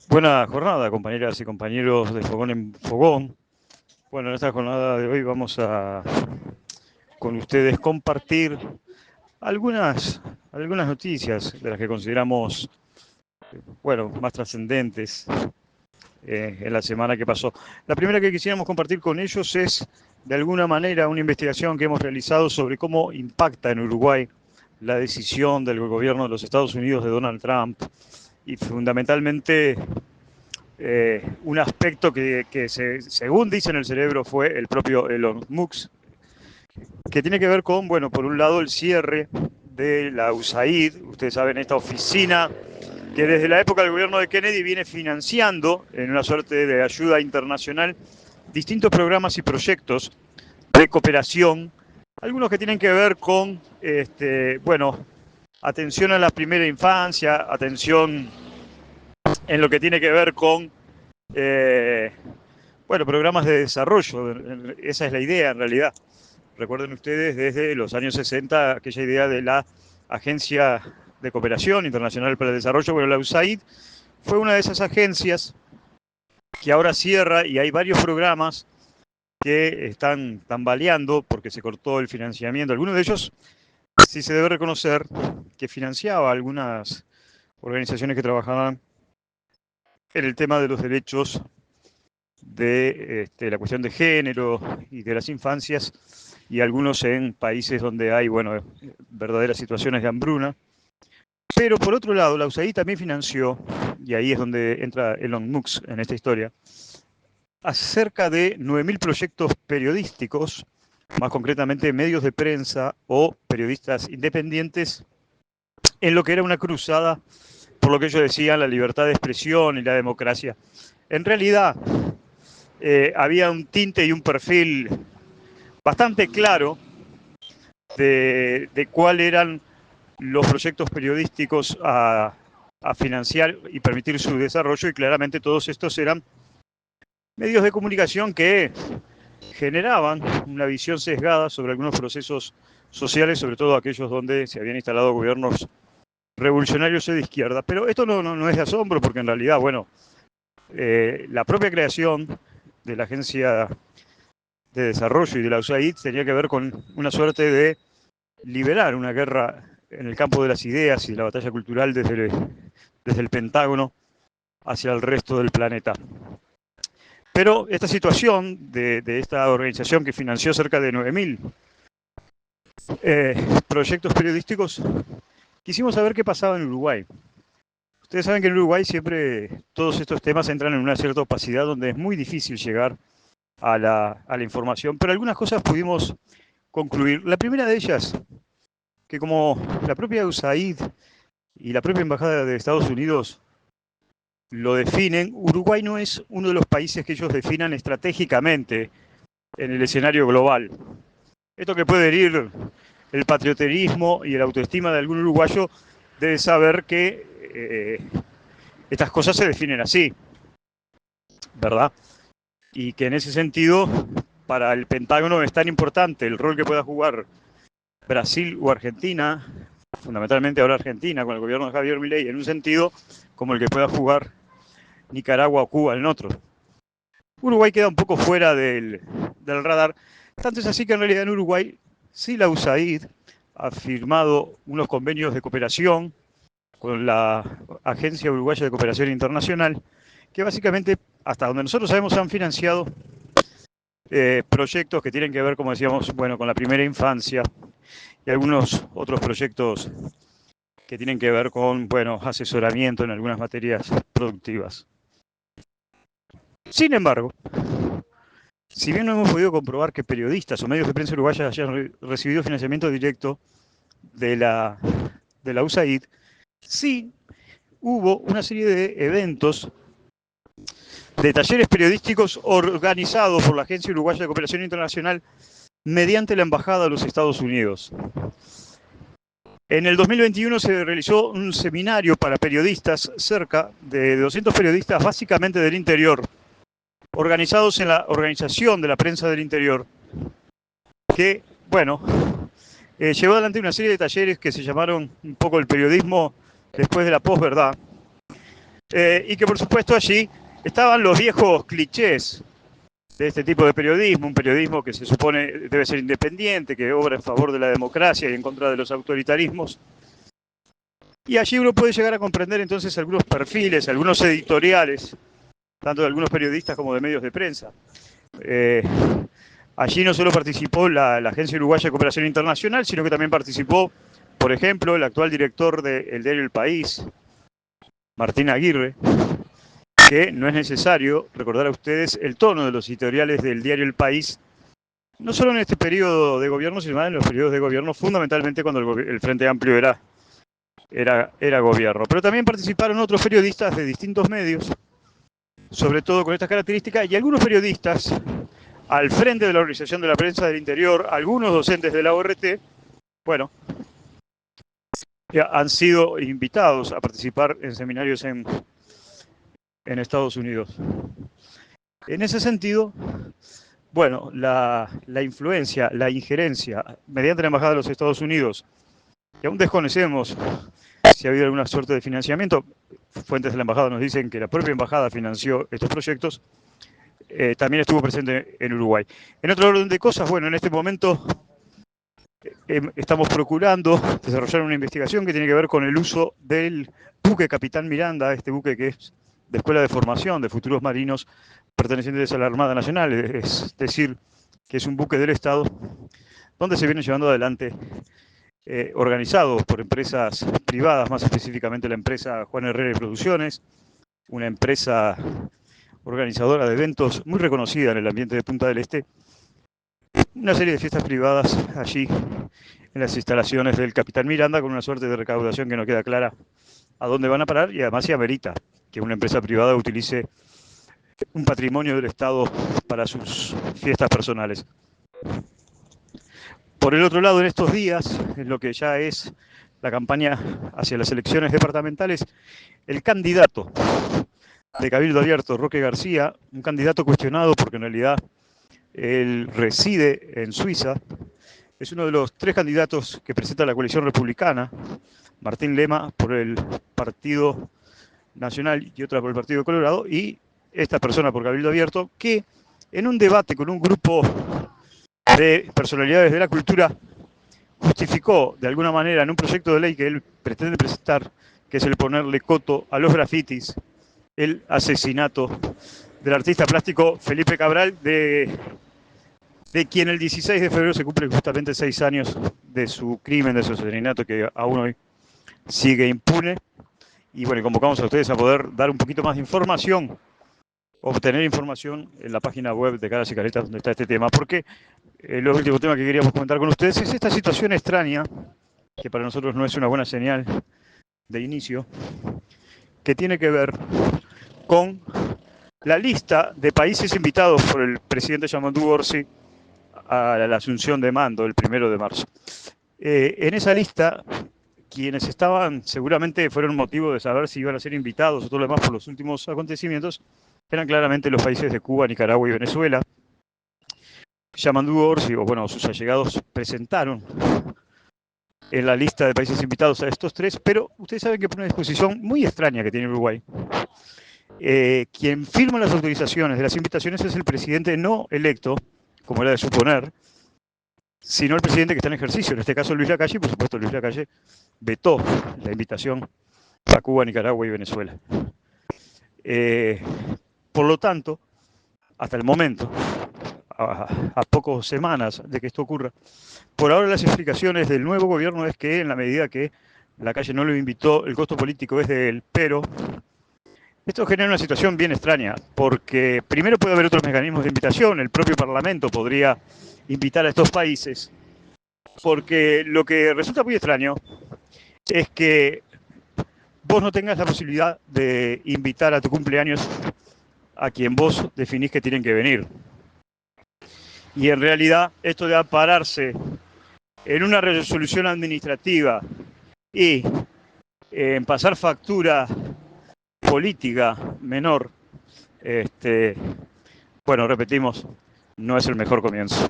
Buena jornada, compañeras y compañeros de Fogón en Fogón. Bueno, en esta jornada de hoy vamos a con ustedes compartir algunas noticias de las que consideramos, bueno, más trascendentes en la semana que pasó. La primera que quisiéramos compartir con ellos es, de alguna manera, una investigación que hemos realizado sobre cómo impacta en Uruguay la decisión del gobierno de los Estados Unidos de Donald Trump y fundamentalmente un aspecto según dicen el cerebro, fue el propio Elon Musk, que tiene que ver con, bueno, por un lado el cierre de la USAID, ustedes saben, esta oficina que desde la época del gobierno de Kennedy viene financiando, en una suerte de ayuda internacional, distintos programas y proyectos de cooperación, algunos que tienen que ver con, bueno, atención a la primera infancia, atención en lo que tiene que ver con bueno, programas de desarrollo, esa es la idea en realidad. Recuerden ustedes desde los años 60 aquella idea de la Agencia de Cooperación Internacional para el Desarrollo. Bueno, la USAID fue una de esas agencias que ahora cierra y hay varios programas que están tambaleando porque se cortó el financiamiento. Algunos de ellos sí se debe reconocer que financiaba algunas organizaciones que trabajaban en el tema de los derechos de la cuestión de género y de las infancias, y algunos en países donde hay, bueno, verdaderas situaciones de hambruna. Pero por otro lado, la USAID también financió, y ahí es donde entra Elon Musk en esta historia, a cerca de 9.000 proyectos periodísticos, más concretamente medios de prensa o periodistas independientes, en lo que era una cruzada por lo que ellos decían la libertad de expresión y la democracia. En realidad, había un tinte y un perfil bastante claro de cuáles eran los proyectos periodísticos a financiar y permitir su desarrollo, y claramente todos estos eran medios de comunicación que generaban una visión sesgada sobre algunos procesos sociales, sobre todo aquellos donde se habían instalado gobiernos revolucionarios de izquierda. Pero esto no es de asombro, porque en realidad, bueno, la propia creación de la Agencia de Desarrollo y de la USAID tenía que ver con una suerte de liberar una guerra en el campo de las ideas y la batalla cultural desde el Pentágono hacia el resto del planeta. Pero esta situación de esta organización que financió cerca de 9.000 proyectos periodísticos, quisimos saber qué pasaba en Uruguay. Ustedes saben que en Uruguay siempre todos estos temas entran en una cierta opacidad donde es muy difícil llegar a la información, pero algunas cosas pudimos concluir. La primera de ellas, que como la propia USAID y la propia Embajada de Estados Unidos lo definen, Uruguay no es uno de los países que ellos definan estratégicamente en el escenario global. Esto que puede herir el patrioterismo y el autoestima de algún uruguayo debe saber que estas cosas se definen así, ¿verdad? Y que en ese sentido, para el Pentágono es tan importante el rol que pueda jugar Brasil o Argentina, fundamentalmente ahora Argentina con el gobierno de Javier Milei, en un sentido como el que pueda jugar Nicaragua o Cuba en otro. Uruguay queda un poco fuera del radar, tanto es así que en realidad en Uruguay sí la USAID ha firmado unos convenios de cooperación con la Agencia Uruguaya de Cooperación Internacional, que básicamente, hasta donde nosotros sabemos, han financiado proyectos que tienen que ver, como decíamos, bueno, con la primera infancia y algunos otros proyectos que tienen que ver con, bueno, asesoramiento en algunas materias productivas. Sin embargo, si bien no hemos podido comprobar que periodistas o medios de prensa uruguayas hayan recibido financiamiento directo de la USAID, sí hubo una serie de eventos, de talleres periodísticos organizados por la Agencia Uruguaya de Cooperación Internacional mediante la Embajada de los Estados Unidos. En el 2021 se realizó un seminario para periodistas, cerca de 200 periodistas, básicamente del interior, organizados en la Organización de la Prensa del Interior, que, bueno, llevó adelante una serie de talleres que se llamaron un poco el periodismo después de la posverdad, y que por supuesto allí estaban los viejos clichés de este tipo de periodismo, un periodismo que se supone debe ser independiente, que obra en favor de la democracia y en contra de los autoritarismos. Y allí uno puede llegar a comprender entonces algunos perfiles, algunos editoriales, tanto de algunos periodistas como de medios de prensa. Allí no solo participó la Agencia Uruguaya de Cooperación Internacional, sino que también participó, por ejemplo, el actual director del diario El País, Martín Aguirre, que no es necesario recordar a ustedes el tono de los editoriales del diario El País, no solo en este periodo de gobierno, sino en los periodos de gobierno, fundamentalmente cuando el Frente Amplio era gobierno. Pero también participaron otros periodistas de distintos medios, sobre todo con estas características, y algunos periodistas al frente de la Organización de la Prensa del Interior, algunos docentes de la ORT, bueno, han sido invitados a participar en seminarios en Estados Unidos. En ese sentido, bueno, la influencia, la injerencia mediante la Embajada de los Estados Unidos, que aún desconocemos si ha habido alguna suerte de financiamiento, fuentes de la Embajada nos dicen que la propia Embajada financió estos proyectos, también estuvo presente en Uruguay. En otro orden de cosas, bueno, en este momento estamos procurando desarrollar una investigación que tiene que ver con el uso del buque Capitán Miranda, este buque que es de Escuela de Formación de Futuros Marinos pertenecientes a la Armada Nacional, es decir, que es un buque del Estado, donde se viene llevando adelante organizados por empresas privadas, más específicamente la empresa Juan Herrera y Producciones, una empresa organizadora de eventos muy reconocida en el ambiente de Punta del Este, una serie de fiestas privadas allí en las instalaciones del Capitán Miranda, con una suerte de recaudación que no queda clara a dónde van a parar, y además se amerita que una empresa privada utilice un patrimonio del Estado para sus fiestas personales. Por el otro lado, en estos días, en lo que ya es la campaña hacia las elecciones departamentales, el candidato de Cabildo Abierto, Roque García, un candidato cuestionado porque en realidad él reside en Suiza, es uno de los 3 candidatos que presenta la coalición republicana, Martín Lema por el Partido Nacional y otra por el Partido Colorado, y esta persona por Cabildo Abierto, que en un debate con un grupo de personalidades de la cultura justificó de alguna manera en un proyecto de ley que él pretende presentar, que es el ponerle coto a los grafitis, el asesinato del artista plástico Felipe Cabral, de quien el 16 de febrero se cumplen justamente 6 años de su crimen, de su asesinato, que aún hoy sigue impune. Y bueno, convocamos a ustedes a poder dar un poquito más de información, obtener información en la página web de Caras y Caretas donde está este tema, porque el último tema que queríamos comentar con ustedes es esta situación extraña, que para nosotros no es una buena señal de inicio, que tiene que ver con la lista de países invitados por el presidente Yamandu Orsi a la asunción de mando el 1 de marzo. En esa lista, quienes estaban seguramente fueron motivo de saber si iban a ser invitados o todo lo demás por los últimos acontecimientos, eran claramente los países de Cuba, Nicaragua y Venezuela. Yamandu Orsi, o bueno, sus allegados presentaron en la lista de países invitados a estos 3, pero ustedes saben que por una disposición muy extraña que tiene Uruguay, quien firma las autorizaciones de las invitaciones es el presidente no electo, como era de suponer, sino el presidente que está en ejercicio, en este caso Luis Lacalle, y por supuesto Luis Lacalle vetó la invitación a Cuba, Nicaragua y Venezuela. Por lo tanto, hasta el momento, a pocas semanas de que esto ocurra, por ahora las explicaciones del nuevo gobierno es que en la medida que Lacalle no lo invitó, el costo político es de él, pero esto genera una situación bien extraña, porque primero puede haber otros mecanismos de invitación, el propio Parlamento podría invitar a estos países, porque lo que resulta muy extraño es que vos no tengas la posibilidad de invitar a tu cumpleaños a quien vos definís que tienen que venir. Y en realidad esto de pararse en una resolución administrativa y en pasar factura política menor, bueno, repetimos, no es el mejor comienzo.